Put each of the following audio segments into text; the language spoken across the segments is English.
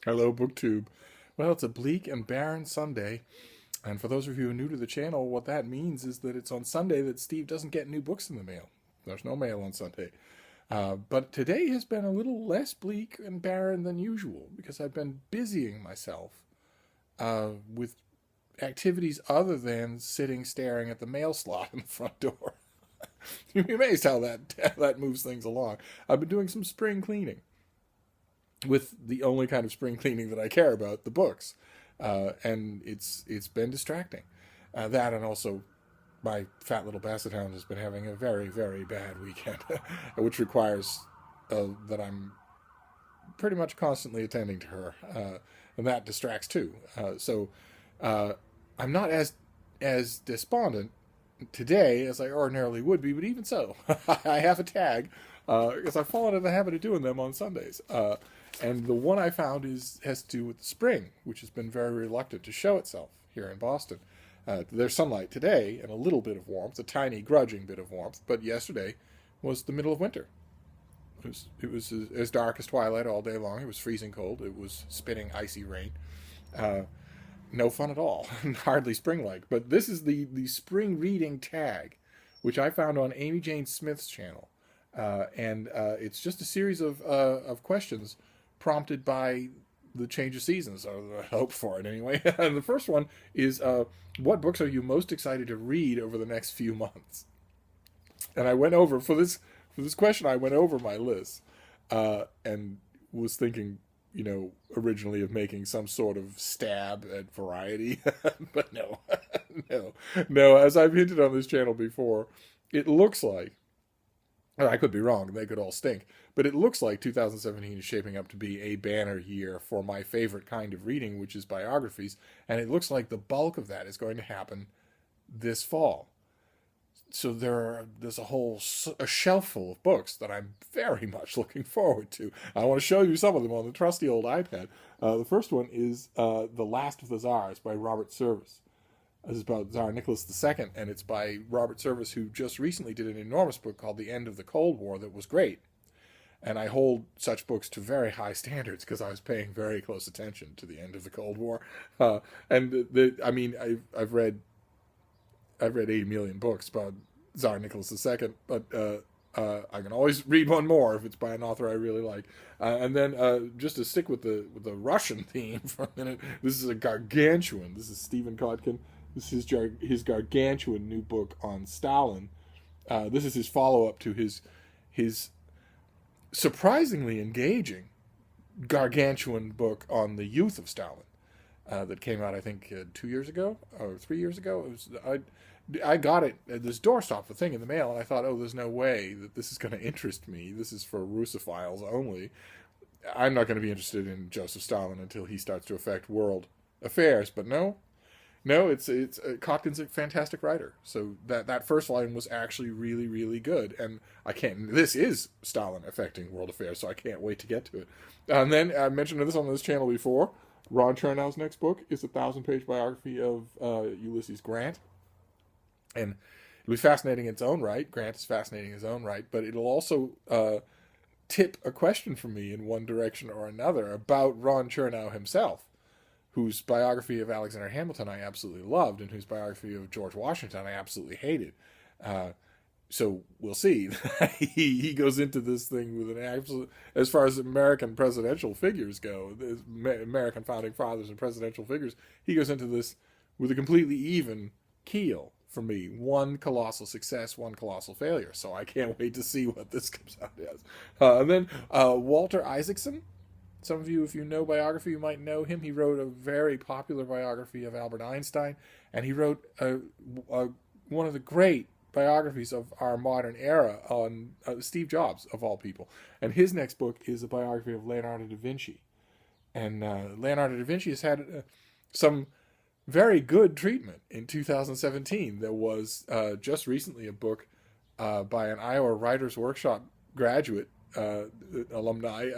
Hello, BookTube. Well, it's a bleak and barren Sunday, and for those of you who are new to the channel, what that means is that it's on Sunday that Steve doesn't get new books in the mail. There's no mail on Sunday. But today has been a little less bleak and barren than usual because I've been busying myself with activities other than sitting staring at the mail slot in the front door. You'd be amazed how that moves things along. I've been doing some spring cleaning with the only kind of spring cleaning that I care about, the books, and it's been distracting. That and also my fat little basset hound has been having a very very bad weekend, which requires that I'm pretty much constantly attending to her, and that distracts too. So I'm not as despondent today as I ordinarily would be, but even so, I have a tag because I've fallen into the habit of doing them on Sundays. And the one I found has to do with the spring, which has been very reluctant to show itself here in Boston. There's sunlight today and a little bit of warmth, a tiny grudging bit of warmth, but yesterday was the middle of winter. It was as dark as twilight all day long. It was freezing cold. It was spitting icy rain. No fun at all, hardly spring-like. But this is the spring reading tag, which I found on Amy Jane Smith's channel, and it's just a series of questions prompted by the change of seasons, or the hope for it anyway. And the first one is, what books are you most excited to read over the next few months? And I went over for this question. I went over my list and was thinking, originally of making some sort of stab at variety, but no, no. As I've hinted on this channel before, it looks like, I could be wrong, they could all stink, but it looks like 2017 is shaping up to be a banner year for my favorite kind of reading, which is biographies, and it looks like the bulk of that is going to happen this fall. So there's a shelf full of books that I'm very much looking forward to. I want to show you some of them on the trusty old iPad. The first one is The Last of the Tsars by Robert Service. This is about Tsar Nicholas II, and it's by Robert Service, who just recently did an enormous book called The End of the Cold War that was great. And I hold such books to very high standards because I was paying very close attention to The End of the Cold War. I've read 80 million books about Tsar Nicholas II, but I can always read one more if it's by an author I really like. And then just to stick with the Russian theme for a minute, this is a gargantuan. This is Stephen Kotkin. This is his gargantuan new book on Stalin. This is his follow-up to his surprisingly engaging gargantuan book on the youth of Stalin that came out, I think, 2 years ago or 3 years ago. I got it, this doorstop, the thing in the mail, and I thought, oh, there's no way that this is going to interest me. This is for Russophiles only. I'm not going to be interested in Joseph Stalin until he starts to affect world affairs. But no, it's Kotkin's a fantastic writer. So that first volume was actually really, really good, and this is Stalin affecting world affairs, so I can't wait to get to it. And then I mentioned this on this channel before. Ron Chernow's next book is a 1,000-page biography of Ulysses Grant. And it'll be fascinating in its own right. Grant is fascinating in his own right, but it'll also tip a question from me in one direction or another about Ron Chernow himself, whose biography of Alexander Hamilton I absolutely loved, and whose biography of George Washington I absolutely hated. So we'll see. he goes into this thing with an absolute, as far as American presidential figures go, American founding fathers and presidential figures, he goes into this with a completely even keel. For me, one colossal success, one colossal failure. So I can't wait to see what this comes out as. And then Walter Isaacson. Some of you, if you know biography, you might know him. He wrote a very popular biography of Albert Einstein, and he wrote one of the great biographies of our modern era on Steve Jobs, of all people. And his next book is a biography of Leonardo da Vinci. And Leonardo da Vinci has had some very good treatment in 2017. There was just recently a book by an Iowa Writers Workshop graduate alumni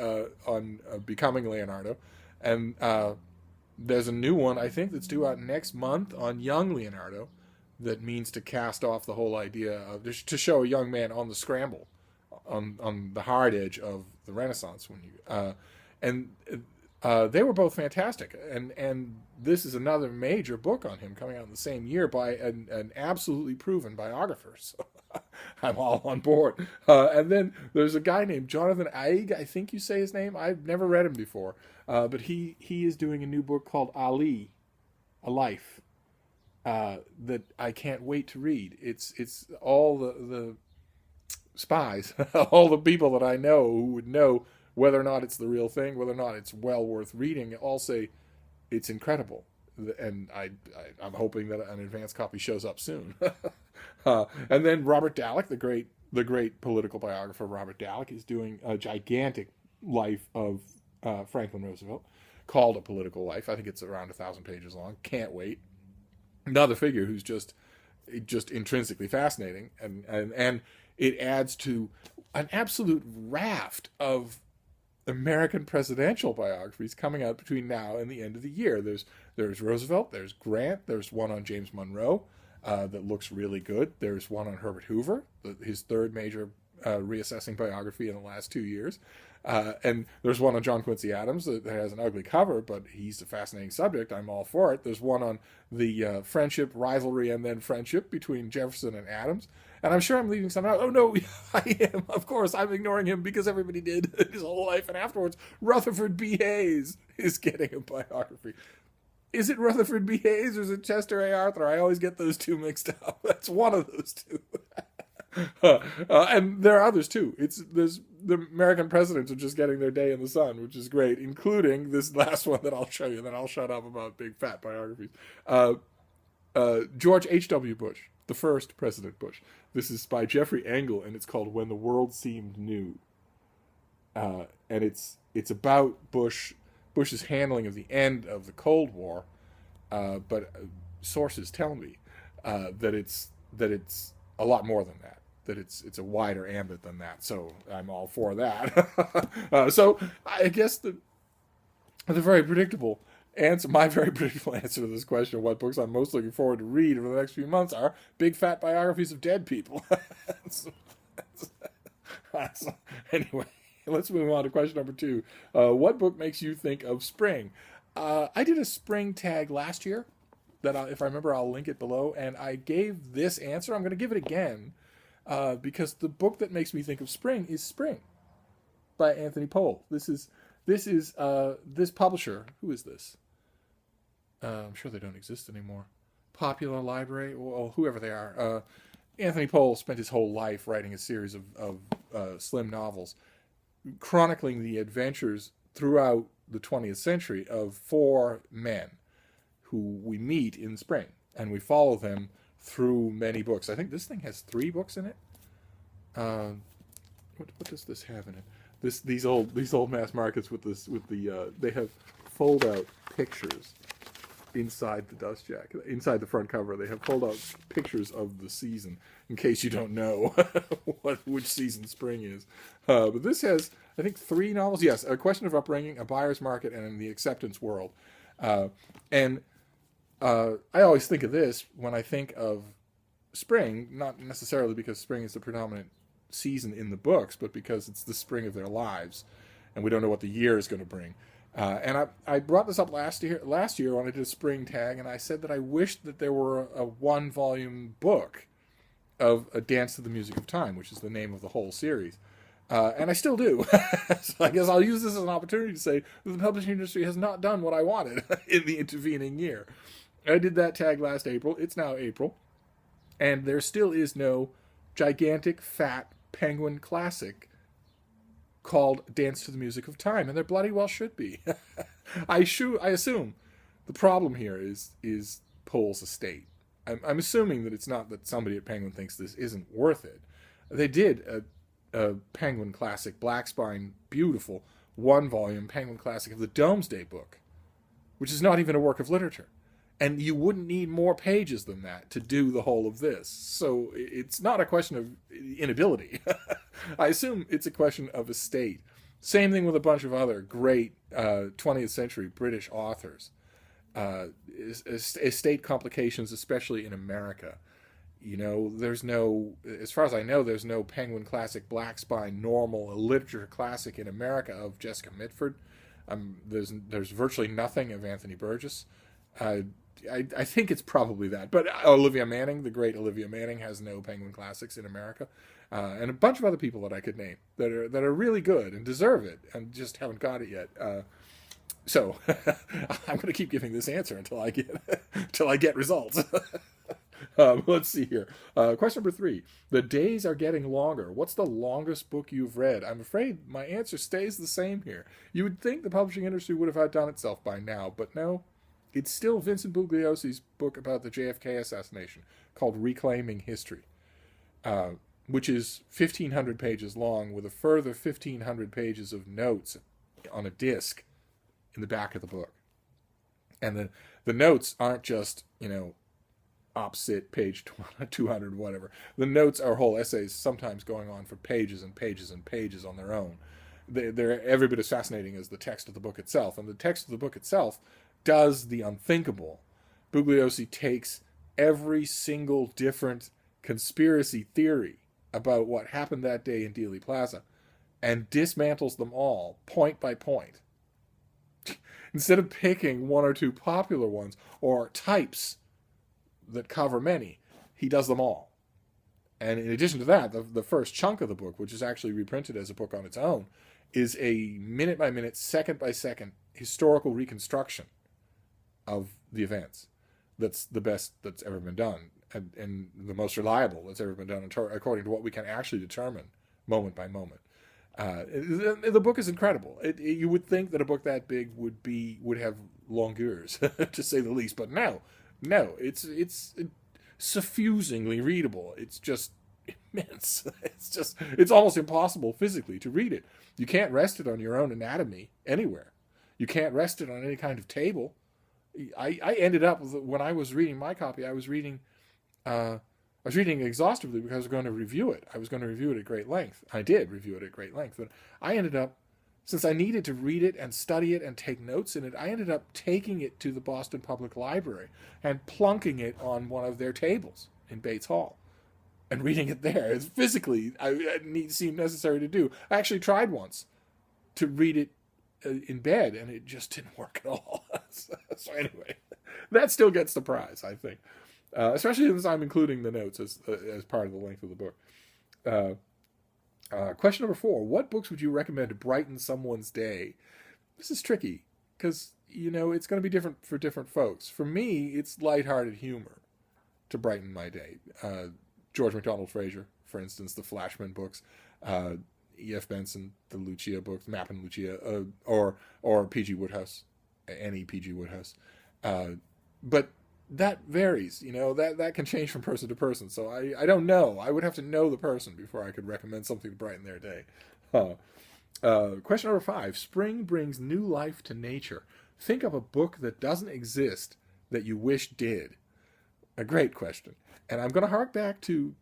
on becoming Leonardo, and there's a new one I think that's due out next month on young Leonardo that means to cast off the whole idea of to show a young man on the scramble, on the hard edge of the Renaissance. And They were both fantastic, and this is another major book on him coming out in the same year by an absolutely proven biographer. So I'm all on board. And then there's a guy named Jonathan Aig, I think you say his name. I've never read him before, but he is doing a new book called Ali, A Life, that I can't wait to read. It's all the spies, all the people that I know who would know whether or not it's the real thing, whether or not it's well worth reading, all say it's incredible. And I'm hoping that an advanced copy shows up soon. And then Robert Dallek, the great political biographer Robert Dallek, is doing a gigantic life of Franklin Roosevelt called A Political Life. I think it's around 1,000 pages long. Can't wait. Another figure who's just intrinsically fascinating, and it adds to an absolute raft of American presidential biographies coming out between now and the end of the year. There's Roosevelt, there's Grant, there's one on James Monroe that looks really good. There's one on Herbert Hoover, his third major reassessing biography in the last 2 years. And there's one on John Quincy Adams that has an ugly cover, but he's a fascinating subject. I'm all for it. There's one on the friendship, rivalry, and then friendship between Jefferson and Adams. And I'm sure I'm leaving some out. Oh, no, I am. Of course, I'm ignoring him because everybody did his whole life. And afterwards, Rutherford B. Hayes is getting a biography. Is it Rutherford B. Hayes or is it Chester A. Arthur? I always get those two mixed up. That's one of those two. And there are others too. There's the American presidents are just getting their day in the sun, which is great, including this last one that I'll show you. Then I'll shut up about big fat biographies. George H.W. Bush, the first President Bush. This is by Jeffrey Engel, and it's called When the World Seemed New. And it's about Bush's handling of the end of the Cold War, but sources tell me that it's a lot more than that. That it's a wider ambit than that. So I'm all for that. So I guess the very predictable answer, my very predictable answer to this question of what books I'm most looking forward to read over the next few months are big fat biographies of dead people. Anyway, let's move on to question number 2. What book makes you think of spring? I did a spring tag last year that if I remember, I'll link it below. And I gave this answer. I'm going to give it again because the book that makes me think of spring is Spring by Anthony Pohl. This is this publisher. Who is this? I'm sure they don't exist anymore. Popular Library, well, whoever they are. Anthony Pohl spent his whole life writing a series of slim novels chronicling the adventures throughout the 20th century of 4 men who we meet in spring, and we follow them through many books. I think this thing has 3 books in it. What does this have in it? These old mass markets with the they have fold out pictures inside the dust jacket, inside the front cover. They have fold out pictures of the season in case you don't know which season spring is. But this has, I think, 3 novels. Yes, A Question of Upbringing, A Buyer's Market, and In the Acceptance World. And I always think of this when I think of spring, not necessarily because spring is the predominant season in the books, but because it's the spring of their lives, and we don't know what the year is going to bring. And I brought this up last year when I did a spring tag, and I said that I wished that there were a 1-volume book of A Dance to the Music of Time, which is the name of the whole series. And I still do. So I guess I'll use this as an opportunity to say that the publishing industry has not done what I wanted in the intervening year. I did that tag last April. It's now April. And there still is no gigantic, fat Penguin classic called Dance to the Music of Time. And there bloody well should be. I assume the problem here is Pohl's estate. I'm assuming that it's not that somebody at Penguin thinks this isn't worth it. They did a Penguin classic, Black Spine, beautiful 1-volume Penguin classic of the Domesday Book, which is not even a work of literature. And you wouldn't need more pages than that to do the whole of this. So it's not a question of inability. I assume it's a question of estate. Same thing with a bunch of other great 20th century British authors. Estate complications, especially in America. You know, as far as I know, there's no Penguin classic Black Spine normal, a literature classic in America of Jessica Mitford. There's virtually nothing of Anthony Burgess. I think it's probably that. But Olivia Manning, the great Olivia Manning, has no Penguin Classics in America, and a bunch of other people that I could name that are really good and deserve it and just haven't got it yet. So I'm going to keep giving this answer until I get results. Let's see here. Question number 3. The days are getting longer. What's the longest book you've read? I'm afraid my answer stays the same here. You would think the publishing industry would have outdone itself by now, but no. It's still Vincent Bugliosi's book about the JFK assassination called Reclaiming History, which is 1,500 pages long with a further 1,500 pages of notes on a disc in the back of the book. And the notes aren't just, opposite page 200, whatever. The notes are whole essays, sometimes going on for pages and pages and pages on their own. They're every bit as fascinating as the text of the book itself. And the text of the book itself does the unthinkable. Bugliosi takes every single different conspiracy theory about what happened that day in Dealey Plaza and dismantles them all point by point. Instead of picking one or two popular ones or types that cover many, he does them all. And in addition to that, the first chunk of the book, which is actually reprinted as a book on its own, is a minute-by-minute, second-by-second historical reconstruction of the events. That's the best that's ever been done, and the most reliable that's ever been done according to what we can actually determine moment by moment. The book is incredible. You would think that a book that big would have longueurs, to say the least, but no, it's suffusingly readable. It's just immense. It's almost impossible physically to read it. You can't rest it on your own anatomy anywhere. You can't rest it on any kind of table. I ended up, when I was reading my copy, I was reading exhaustively because I was going to review it. I was going to review it at great length. I did review it at great length, but I ended up, since I needed to read it and study it and take notes in it, I ended up taking it to the Boston Public Library and plunking it on one of their tables in Bates Hall and reading it there. It's physically, it seemed necessary to do. I actually tried once to read it in bed, and it just didn't work at all. So anyway, that still gets the prize, I think. Especially since I'm including the notes as part of the length of the book. Question number 4. What books would you recommend to brighten someone's day? This is tricky because, it's going to be different for different folks. For me, it's lighthearted humor to brighten my day. George MacDonald Fraser, for instance, the Flashman books, E.F. Benson, the Lucia books, Map and Lucia, or P.G. Wodehouse, any P.G. Wodehouse. But that varies, that can change from person to person. So I don't know. I would have to know the person before I could recommend something to brighten their day. Question number 5. Spring brings new life to nature. Think of a book that doesn't exist that you wish did. A great question. And I'm going to hark back to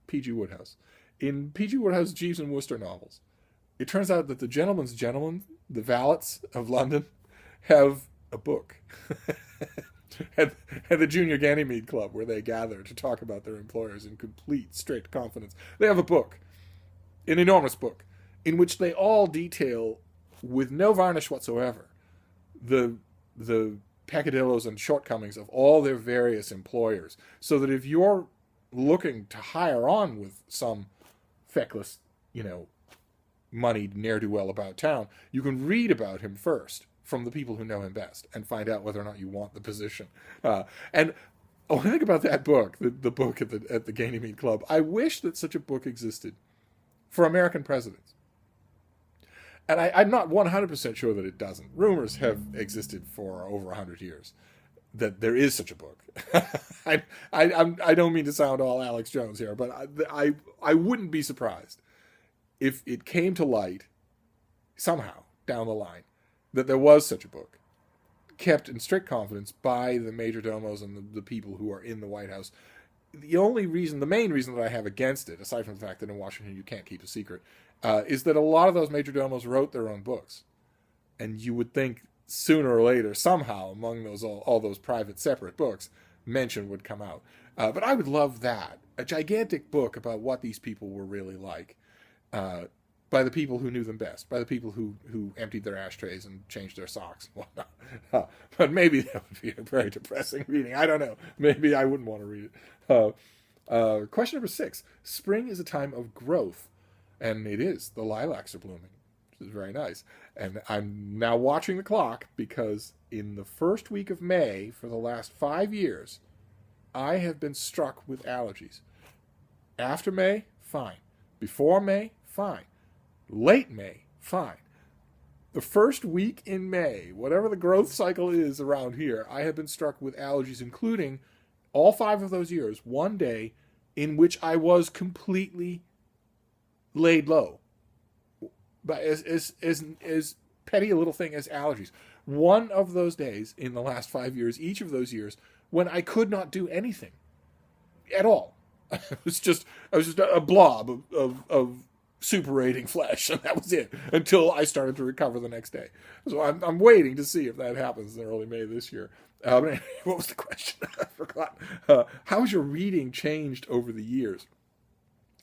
P.G. Wodehouse. In P.G. Wodehouse's Jeeves and Wooster novels, it turns out that the gentleman's gentlemen, the valets of London, have a book. and the Junior Ganymede Club, where they gather to talk about their employers in complete, strict confidence. They have a book, an enormous book, in which they all detail, with no varnish whatsoever, the peccadillos and shortcomings of all their various employers, so that if you're looking to hire on with some feckless, moneyed ne'er-do-well about town, you can read about him first from the people who know him best and find out whether or not you want the position. And when I think about that book, the book at the Ganymede Club, I wish that such a book existed for American presidents. And I'm not 100% sure that it doesn't. Rumors have existed for over 100 years that there is such a book. I don't mean to sound all Alex Jones here, but I wouldn't be surprised if it came to light somehow down the line that there was such a book, kept in strict confidence by the major domos and the people who are in the White House. The main reason that I have against it, aside from the fact that in Washington you can't keep a secret, is that a lot of those major domos wrote their own books. And you would think sooner or later, somehow, among all those private separate books, mention would come out. But I would love that. A gigantic book about what these people were really like. by the people who knew them best, by the people who emptied their ashtrays and changed their socks and whatnot. But maybe that would be a very depressing reading. I don't know. Maybe I wouldn't want to read it. Question number 6. Spring is a time of growth. And it is. The lilacs are blooming, which is very nice. And I'm now watching the clock because in the first week of May for the last 5 years, I have been struck with allergies. After May, fine. Before May, fine. Late May, fine. The first week in May, whatever the growth cycle is around here, I have been struck with allergies, including all 5 of those years, one day in which I was completely laid low. But as petty a little thing as allergies. One of those days in the last 5 years, each of those years, when I could not do anything at all. I was just a blob of suppurating flesh, and that was it until I started to recover the next day. So I'm waiting to see if that happens in early May this year. What was the question? I forgot. How has your reading changed over the years?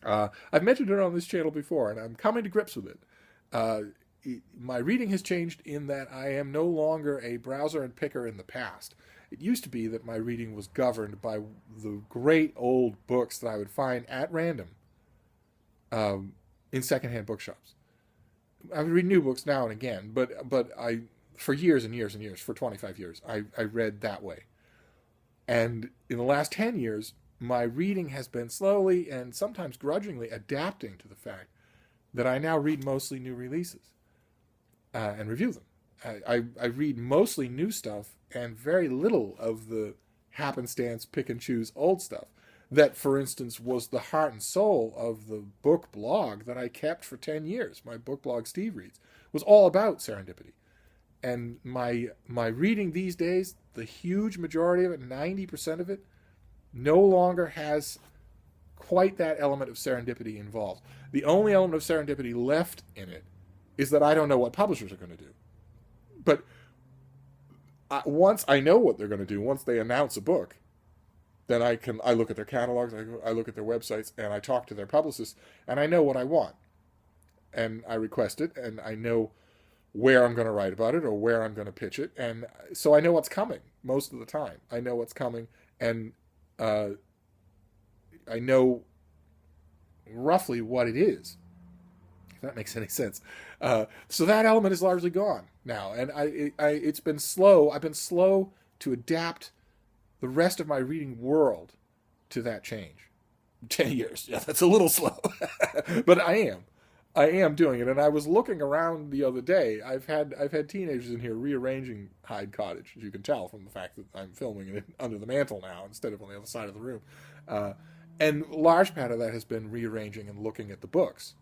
I've mentioned it on this channel before, and I'm coming to grips with it. My reading has changed in that I am no longer a browser and picker in the past. It used to be that my reading was governed by the great old books that I would find at random in secondhand bookshops. I would read new books now and again, but I, for years and years and years, for 25 years, I read that way. And in the last 10 years, my reading has been slowly and sometimes grudgingly adapting to the fact that I now read mostly new releases and review them. I read mostly new stuff and very little of the happenstance pick and choose old stuff that, for instance, was the heart and soul of the book blog that I kept for 10 years. My book blog, Steve Reads, was all about serendipity. And my reading these days, the huge majority of it, 90% of it, no longer has quite that element of serendipity involved. The only element of serendipity left in it is that I don't know what publishers are going to do. But once I know what they're going to do, once they announce a book, then I look at their catalogs, I look at their websites, and I talk to their publicists, and I know what I want. And I request it, and I know where I'm going to write about it or where I'm going to pitch it. And so I know what's coming most of the time. I know what's coming, and I know roughly what it is, if that makes any sense. So that element is largely gone now, and it's been slow. I've been slow to adapt the rest of my reading world to that change. 10 years, yeah, that's a little slow, but I am doing it. And I was looking around the other day. I've had teenagers in here rearranging Hyde Cottage, as you can tell from the fact that I'm filming it under the mantle now instead of on the other side of the room. And a large part of that has been rearranging and looking at the books.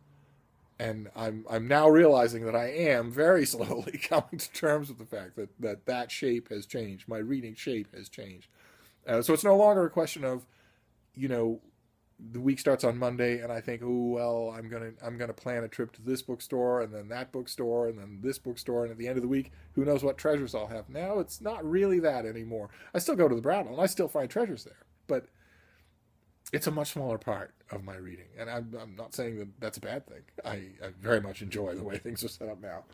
And I'm now realizing that I am very slowly coming to terms with the fact that shape has changed. My reading shape has changed. So it's no longer a question of, the week starts on Monday and I think, oh, well, I'm gonna plan a trip to this bookstore and then that bookstore and then this bookstore, and at the end of the week, who knows what treasures I'll have. Now it's not really that anymore. I still go to the Brattle and I still find treasures there, but it's a much smaller part of my reading. And I'm not saying that that's a bad thing. I very much enjoy the way things are set up now.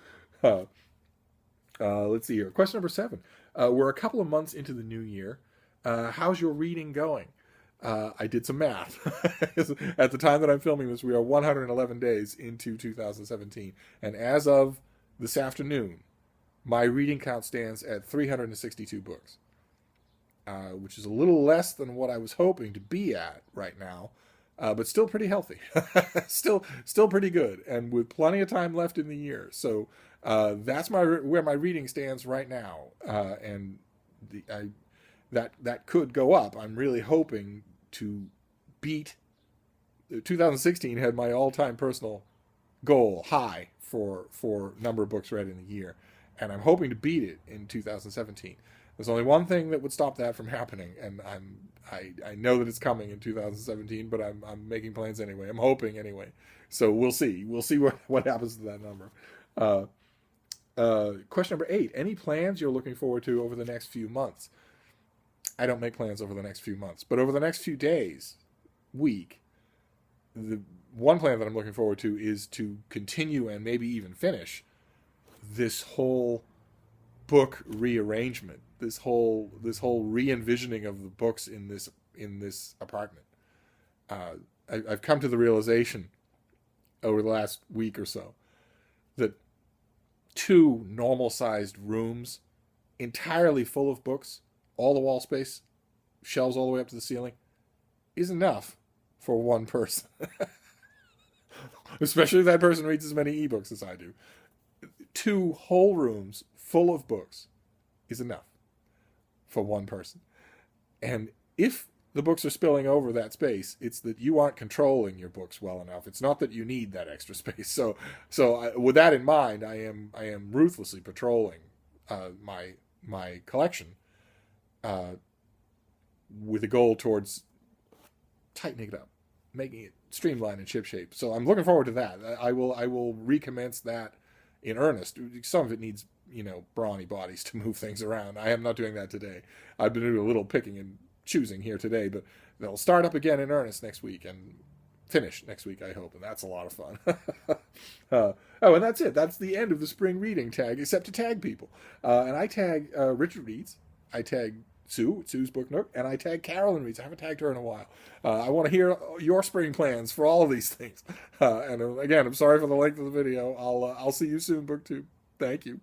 Let's see here. Question number 7. We're a couple of months into the new year. How's your reading going? I did some math. At the time that I'm filming this, we are 111 days into 2017. And as of this afternoon, my reading count stands at 362 books, which is a little less than what I was hoping to be at right now, but still pretty healthy. still pretty good, and with plenty of time left in the year. So that's where my reading stands right now, and that could go up. I'm really hoping to beat 2016 had my all-time personal goal high for number of books read in a year, and I'm hoping to beat it in 2017. There's only one thing that would stop that from happening, and I know that it's coming in 2017, but I'm making plans anyway. I'm hoping anyway. So we'll see. We'll see what happens to that number. Question number 8. Any plans you're looking forward to over the next few months? I don't make plans over the next few months, but over the next few days, week, one plan that I'm looking forward to is to continue and maybe even finish this whole book rearrangement, this whole re-envisioning of the books in this apartment. I've come to the realization over the last week or so that two normal-sized rooms, entirely full of books, all the wall space, shelves all the way up to the ceiling, is enough for one person. Especially if that person reads as many ebooks as I do. Two whole rooms full of books is enough for one person. And if the books are spilling over that space, it's that you aren't controlling your books well enough. It's not that you need that extra space. So with that in mind, I am ruthlessly patrolling my collection with a goal towards tightening it up, making it streamlined and shipshape. So I'm looking forward to that. I will recommence that in earnest. Some of it needs, brawny bodies to move things around. I am not doing that today. I've been doing a little picking and choosing here today, but they'll start up again in earnest next week and finish next week, I hope, and that's a lot of fun. And that's it. That's the end of the spring reading tag, except to tag people. And I tag Richard Reads. I tag Sue's Book Nook, and I tag Carolyn Reads. I haven't tagged her in a while. I want to hear your spring plans for all of these things. And again, I'm sorry for the length of the video. I'll see you soon, BookTube. Thank you.